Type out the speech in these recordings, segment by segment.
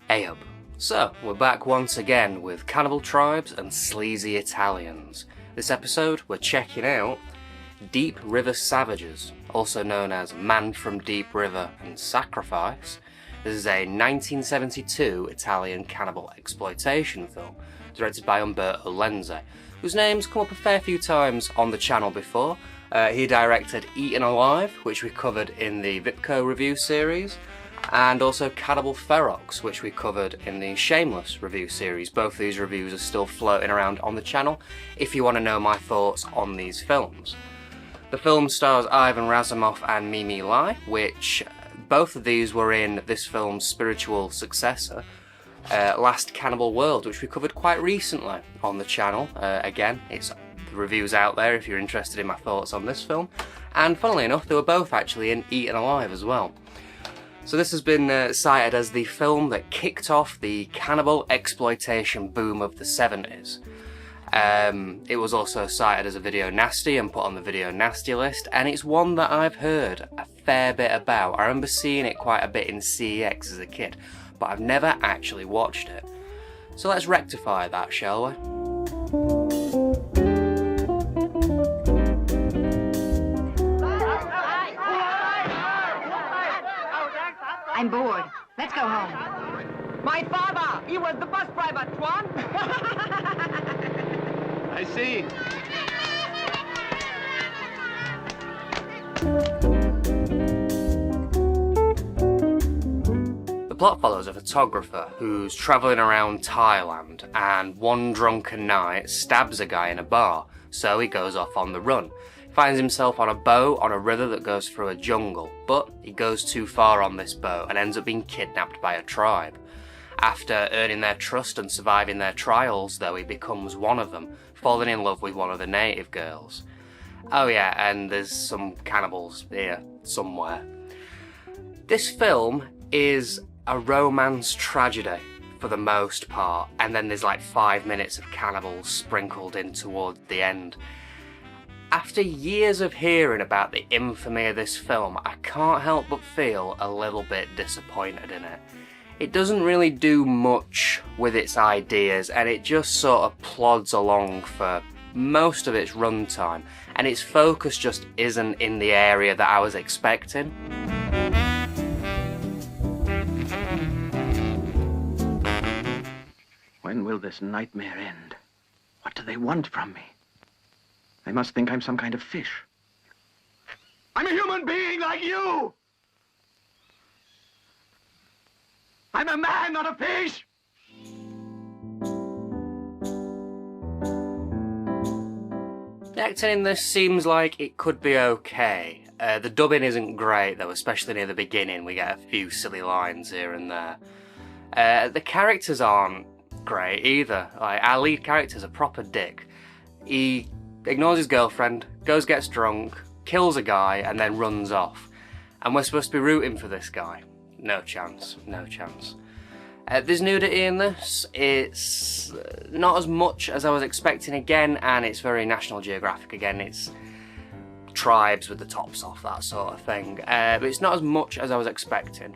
Ayub. So, we're back once again with cannibal tribes and sleazy Italians. This episode, we're checking out Deep River Savages, also known as Man from Deep River and Sacrifice. This is a 1972 Italian cannibal exploitation film, directed by Umberto Lenzi, whose name's come up a fair few times on the channel before. He directed Eaten Alive, which we covered in the Vipco review series, and also Cannibal Ferox, which we covered in the Shameless review series. Both these reviews are still floating around on the channel if you want to know my thoughts on these films. The film stars Ivan Razumov and Mimi Lai, which both of these were in this film's spiritual successor, Last Cannibal World, which we covered quite recently on the channel. Again, the review's out there if you're interested in my thoughts on this film. And funnily enough, they were both actually in Eaten Alive as well. So this has been cited as the film that kicked off the cannibal exploitation boom of the 70s. It was also cited as a video nasty and put on the video nasty list, and it's one that I've heard a fair bit about. I remember seeing it quite a bit in CEX as a kid, but I've never actually watched it. So let's rectify that, shall we? I'm bored. Let's go home. My father! He was the bus driver, Tuan! I see. The plot follows a photographer who's travelling around Thailand and one drunken night stabs a guy in a bar, so he goes off on the run. Finds himself on a boat on a river that goes through a jungle, but he goes too far on this boat and ends up being kidnapped by a tribe. After earning their trust and surviving their trials, though, he becomes one of them, falling in love with one of the native girls. Oh yeah, and there's some cannibals here somewhere. This film is a romance tragedy for the most part, and then there's like 5 minutes of cannibals sprinkled in toward the end. After years of hearing about the infamy of this film, I can't help but feel a little bit disappointed in it. It doesn't really do much with its ideas, and it just sort of plods along for most of its runtime, and its focus just isn't in the area that I was expecting. When will this nightmare end? What do they want from me? They must think I'm some kind of fish. I'm a human being like you! I'm a man, not a fish! The acting in this seems like it could be okay. The dubbing isn't great though, especially near the beginning. We get a few silly lines here and there. The characters aren't great either. Like, our lead character's a proper dick. He ignores his girlfriend, gets drunk, kills a guy, and then runs off. And we're supposed to be rooting for this guy. No chance, no chance. There's nudity in this. It's not as much as I was expecting again, and it's very National Geographic again. It's tribes with the tops off, that sort of thing. But it's not as much as I was expecting.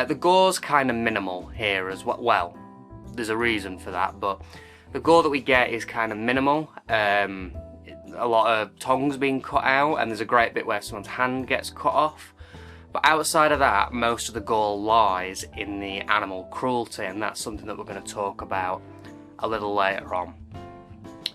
The gore's kind of minimal here as well. Well, there's a reason for that, but the gore that we get is kind of minimal. A lot of tongues being cut out, and there's a great bit where someone's hand gets cut off. But outside of that, most of the gore lies in the animal cruelty, and that's something that we're going to talk about a little later on.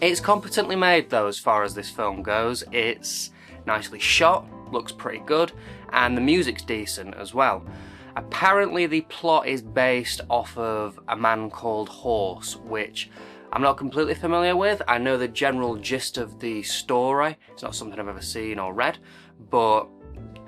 It's competently made though, as far as this film goes. It's nicely shot, looks pretty good, and the music's decent as well. Apparently the plot is based off of A Man Called Horse, which I'm not completely familiar with. I know the general gist of the story. It's not something I've ever seen or read, but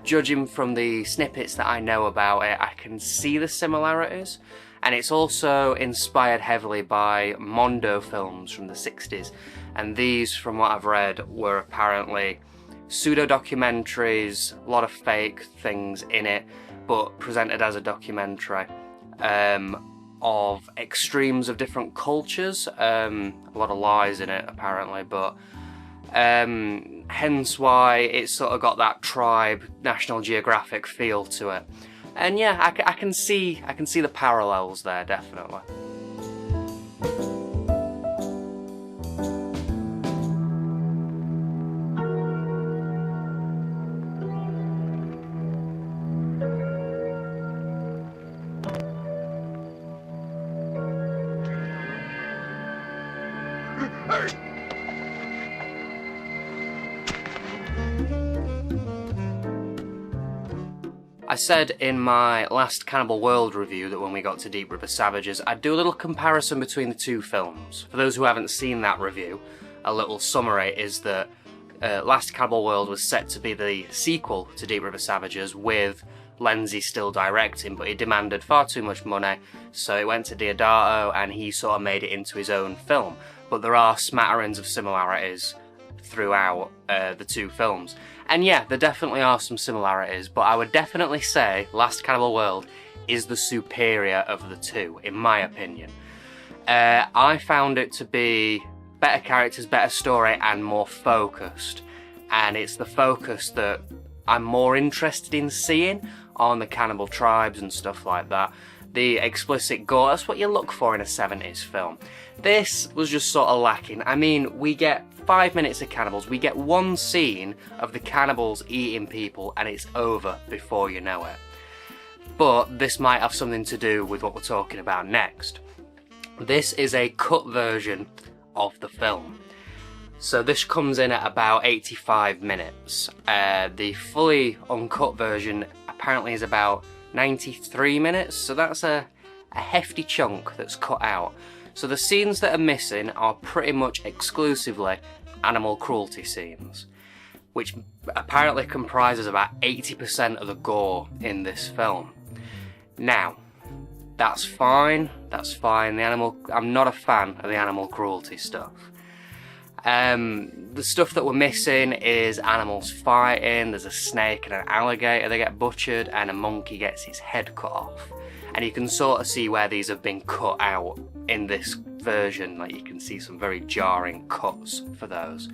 judging from the snippets that I know about it, I can see the similarities. And it's also inspired heavily by Mondo films from the 60s. And these, from what I've read, were apparently pseudo-documentaries, a lot of fake things in it, but presented as a documentary, of extremes of different cultures, a lot of lies in it apparently, but hence why it's sort of got that tribe, National Geographic feel to it. And yeah, I can see the parallels there, definitely. I said in my last Cannibal World review that when we got to Deep River Savages, I'd do a little comparison between the two films. For those who haven't seen that review, a little summary is that Last Cannibal World was set to be the sequel to Deep River Savages, with Lenzi still directing, but he demanded far too much money, so it went to Deodato and he sort of made it into his own film. But there are smatterings of similarities throughout the two films. And yeah, there definitely are some similarities, but I would definitely say Last Cannibal World is the superior of the two, in my opinion. I found it to be better characters, better story, and more focused. And it's the focus that I'm more interested in seeing on the cannibal tribes and stuff like that. The explicit gore, that's what you look for in a 70s film. This was just sort of lacking. I mean, we get 5 minutes of cannibals, we get one scene of the cannibals eating people, and it's over before you know it. But this might have something to do with what we're talking about next. This is a cut version of the film. So this comes in at about 85 minutes. The fully uncut version apparently is about 93 minutes, so that's a hefty chunk that's cut out. So the scenes that are missing are pretty much exclusively animal cruelty scenes, which apparently comprises about 80% of the gore in this film. Now, that's fine. I'm not a fan of the animal cruelty stuff. The stuff that we're missing is animals fighting. There's a snake and an alligator that get butchered, and a monkey gets his head cut off. And you can sort of see where these have been cut out in this version. Like, you can see some very jarring cuts for those.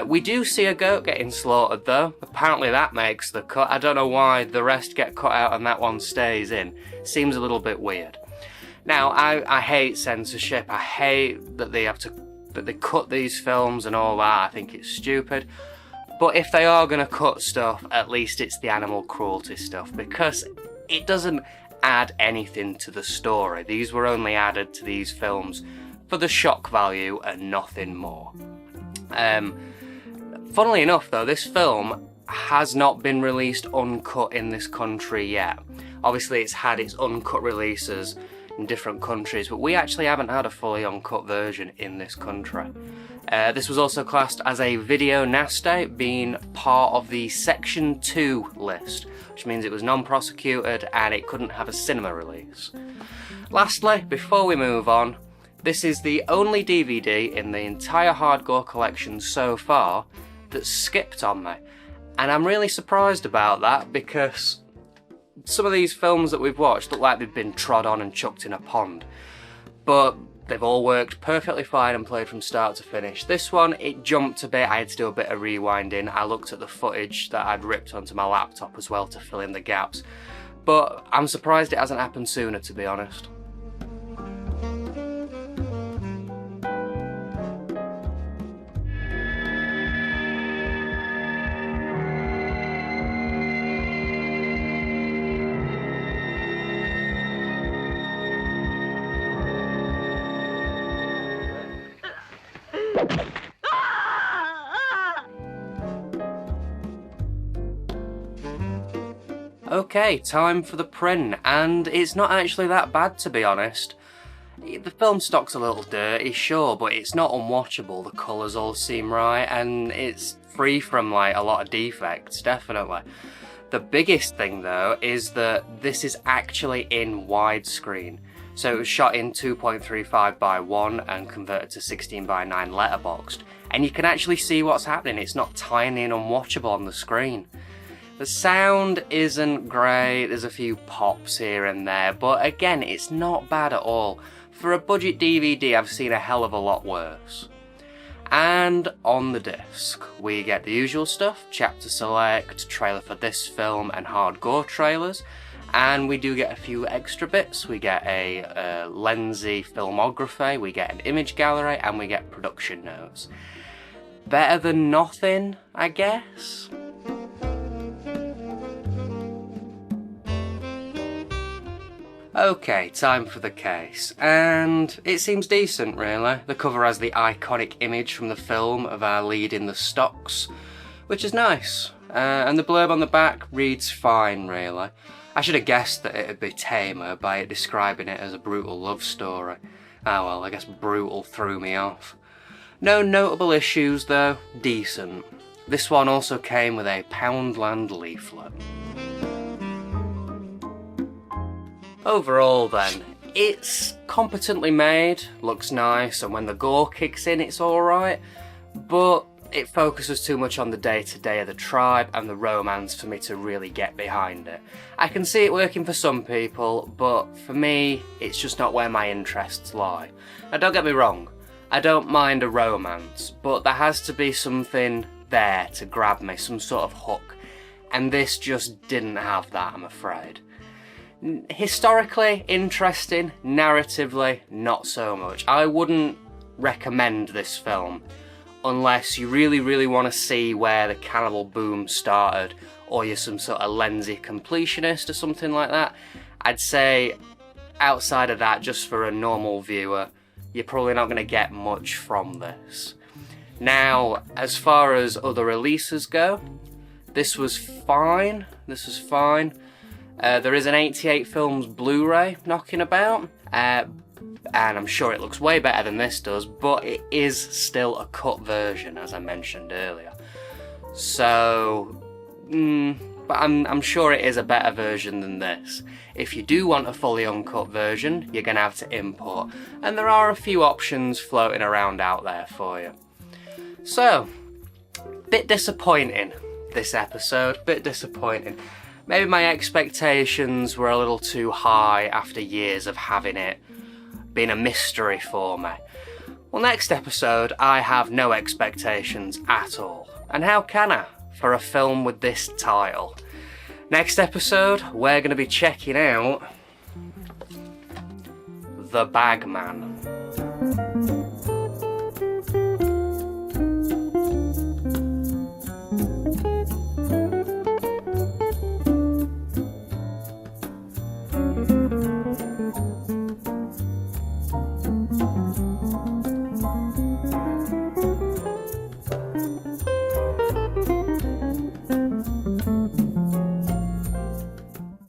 We do see a goat getting slaughtered though. Apparently that makes the cut. I don't know why the rest get cut out and that one stays in. Seems a little bit weird. Now, I hate censorship. I hate that they cut these films and all that. I think it's stupid. But if they are going to cut stuff, at least it's the animal cruelty stuff, because it doesn't add anything to the story. These were only added to these films for the shock value and nothing more. Funnily enough though, this film has not been released uncut in this country yet. Obviously it's had its uncut releases in different countries, but we actually haven't had a fully uncut version in this country. This was also classed as a video nasty, being part of the Section 2 list, which means it was non-prosecuted and it couldn't have a cinema release. Lastly, before we move on, this is the only DVD in the entire Hard Gore collection so far that's skipped on me. And I'm really surprised about that, because some of these films that we've watched look like they've been trod on and chucked in a pond. But they've all worked perfectly fine and played from start to finish. This one, it jumped a bit. I had to do a bit of rewinding. I looked at the footage that I'd ripped onto my laptop as well to fill in the gaps. But I'm surprised it hasn't happened sooner, to be honest. Okay, time for the print, and it's not actually that bad, to be honest. The film stock's a little dirty, sure, but it's not unwatchable. The colours all seem right, and it's free from like a lot of defects, definitely. The biggest thing though is that this is actually in widescreen. So it was shot in 2.35 by 1 and converted to 16 by 9 letterboxed. And you can actually see what's happening. It's not tiny and unwatchable on the screen. The sound isn't great, there's a few pops here and there, but again, it's not bad at all. For a budget DVD, I've seen a hell of a lot worse. And on the disc, we get the usual stuff: chapter select, trailer for this film, and Hard Gore trailers. And we do get a few extra bits. We get a Lenzi filmography, we get an image gallery, and we get production notes. Better than nothing, I guess. Okay, time for the case, and it seems decent really. The cover has the iconic image from the film of our lead in the stocks, which is nice, and the blurb on the back reads fine really. I should have guessed that it'd be tamer by it describing it as a brutal love story. Ah well, I guess brutal threw me off. No notable issues though, decent. This one also came with a Poundland leaflet. Overall then, it's competently made, looks nice, and when the gore kicks in it's alright, but it focuses too much on the day-to-day of the tribe and the romance for me to really get behind it. I can see it working for some people, but for me, it's just not where my interests lie. Now don't get me wrong, I don't mind a romance, but there has to be something there to grab me, some sort of hook, and this just didn't have that, I'm afraid. Historically interesting, narratively not so much. I wouldn't recommend this film unless you really want to see where the cannibal boom started, or you're some sort of Lenzi completionist or something like that. I'd say outside of that, just for a normal viewer, you're probably not going to get much from this. Now, as far as other releases go, this was fine. There is an 88 Films Blu-ray knocking about, and I'm sure it looks way better than this does, but it is still a cut version, as I mentioned earlier. So, but I'm sure it is a better version than this. If you do want a fully uncut version, you're going to have to import, and there are a few options floating around out there for you. So, bit disappointing, this episode, bit disappointing. Maybe my expectations were a little too high after years of having it been a mystery for me. Well, next episode, I have no expectations at all. And how can I, for a film with this title? Next episode, we're going to be checking out The Bagman.